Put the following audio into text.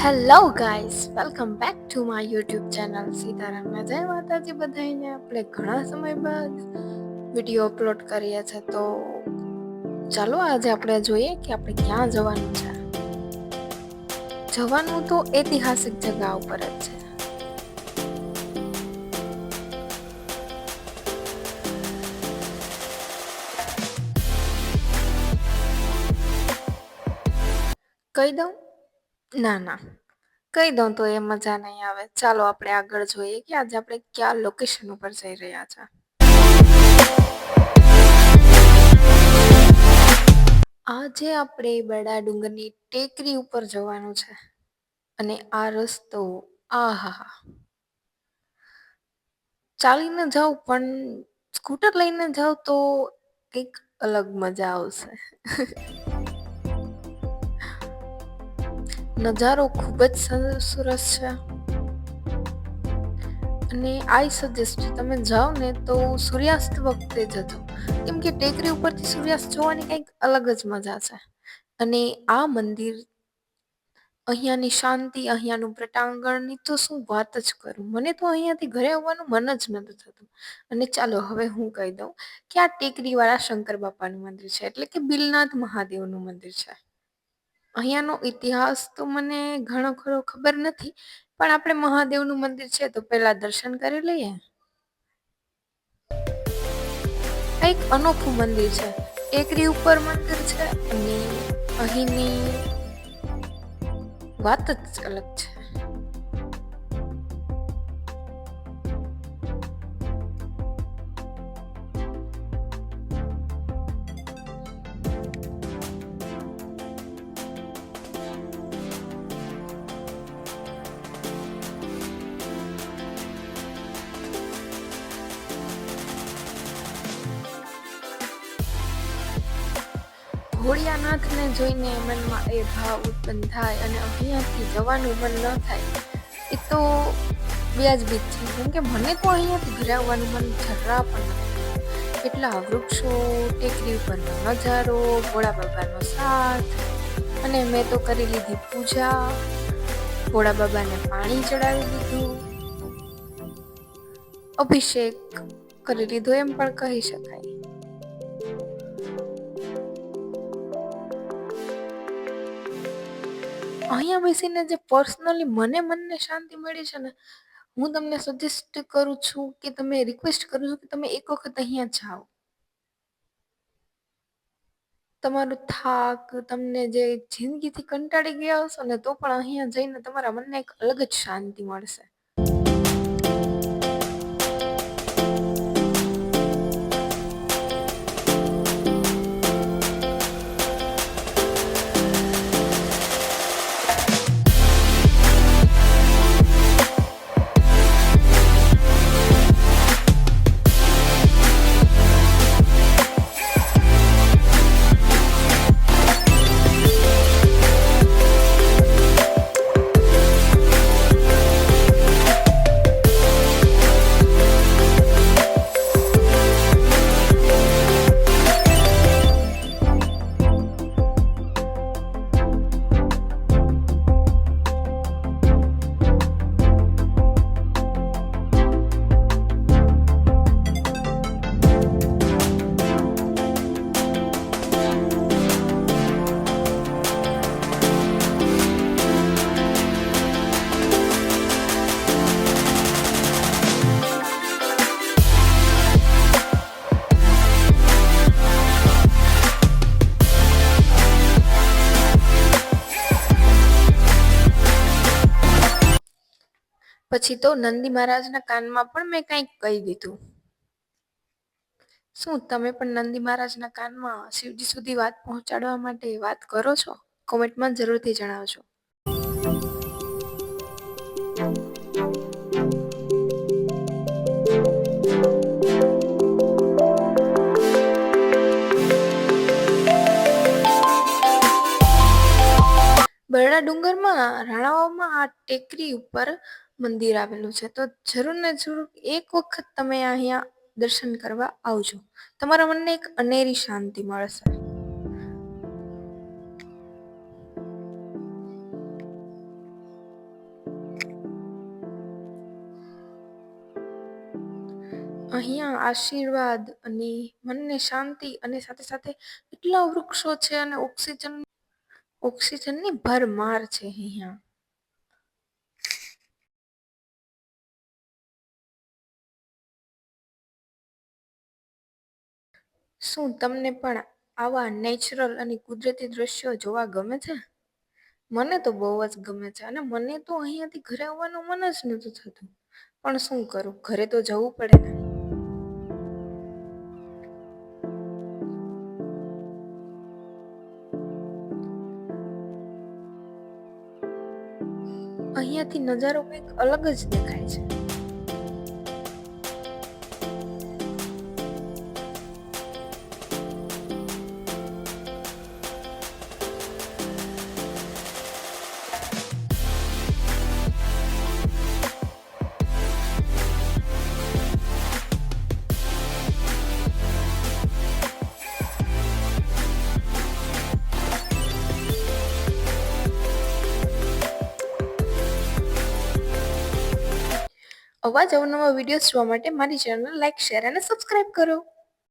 Hello guys, welcome back to my YouTube channel સીતારામના જય માતાજી બધાને. આપણે ઘણા સમય બાદ વિડીયો અપલોડ કરીએ છે, તો ચાલો આજે આપણે જોઈએ કે આપણે ક્યાં જવાનું છે. જવાનું તો ઐતિહાસિક જગ્યા ઉપર જ છે. કહી દઉં? ના, કહી દઉં તો એ મજા નહીં આવે. ચાલો આપણે આગળ જોઈએ કે આજે આપણે કયા લોકેશન ઉપર જઈ રહ્યા છે. આજે આપણે બરડા ડુંગરની ટેકરી ઉપર જવાનું છે. અને આ રસ્તો, આહા, ચાલીને જાવ પણ સ્કૂટર લઈને જાવ તો કંઈક અલગ મજા આવશે. નજારો ખૂબ જ સરસ છે. અને આઈ સજેસ્ટ તમે જાઓ ને તો સૂર્યાસ્ત વખતે જજો, કેમ કે ટેકરી ઉપરથી સૂર્યાસ્ત જોવાની કંઈક અલગ જ મજા છે. અને આ મંદિર, અહીંયાની શાંતિ, અહીંયાનું પ્રટાંગણની તો શું વાત જ કરું. મને તો અહીંયાથી ઘરે આવવાનું મન જ નથી થતું. અને ચાલો હવે હું કહી દઉં કે આ ટેકરીવાળા શંકર બાપાનું મંદિર છે, એટલે કે બિલનાથ મહાદેવનું મંદિર છે. અહીંયાનો ઇતિહાસ તો મને ઘણો ખરો ખબર નથી, પણ આપણે મહાદેવનું મંદિર છે તો પહેલા દર્શન કરી લઈએ. એક અનોખું મંદિર છે, ટેકરી ઉપર મંદિર છે અને અહીંની વાત જ અલગ છે. ભોળિયાનાથને જોઈને મનમાં એ ભાવ ઉત્પન્ન થાય અને અહીંયાથી જવાનું મન ન થાય, એ તો વ્યાજબી જ છે. કેમ કે મને તો અહીંયાથી ઘરે આવવાનું મન જરા પણ નથી. એટલા વૃક્ષો, ટેકરી ઉપરનો નજારો, ભોળા બાબાનો સાથ, અને મેં તો કરી લીધી પૂજા, ભોળા બાબાને પાણી ચડાવી દીધું, અભિષેક કરી લીધો એમ પણ કહી શકાય. અહીંયા બેસીને જે પર્સનલી મનને શાંતિ મળી છે ને, હું તમને સજેસ્ટ કરું છું કે રિક્વેસ્ટ કરું છું કે તમે એક વખત અહીંયા જાઓ. તમારો થાક, તમને જે જિંદગીથી કંટાળી ગયા હશો ને, તો પણ અહીંયા જઈને તમારા મનને એક અલગ જ શાંતિ મળશે. પછી તો નંદી મહારાજના કાનમાં પણ મેં કંઈક કહી દીધું. શું તમે પણ નંદી મહારાજના કાનમાં શિવજી સુધી વાત પહોંચાડવા માટે વાત કરો છો? કોમેન્ટમાં જરૂરથી જણાવજો. બરડા ડુંગરમાં રાણાવાવમાં આ ટેકરી ઉપર મંદિર આવેલું છે, તો જરૂર ને જરૂર એક વખત તમે અહીંયા દર્શન કરવા આવજો. તમારા મનને એક અનેરી શાંતિ મળશે. અહીંયા આશીર્વાદ અને મનને શાંતિ અને સાથે સાથે એટલા વૃક્ષો છે અને ઓક્સિજનની ભરમાર છે અહીંયા. શું તમને પણ આવા નેચરલ અને કુદરતી દ્રશ્યો જોવા ગમે છે? મને તો બહુ જ ગમે છે અને મને તો અહીંયાથી ઘરે આવવાનું મન જ નહોતું થતું. પણ શું કરું, ઘરે તો જવું પડે ને. અહીંયાથી નજારો કંઈક અલગ જ દેખાય છે. આવા જ અવનવા વિડીયોઝ જોવા માટે મારી ચેનલ લાઈક, શેર અને સબસ્ક્રાઇબ કરો.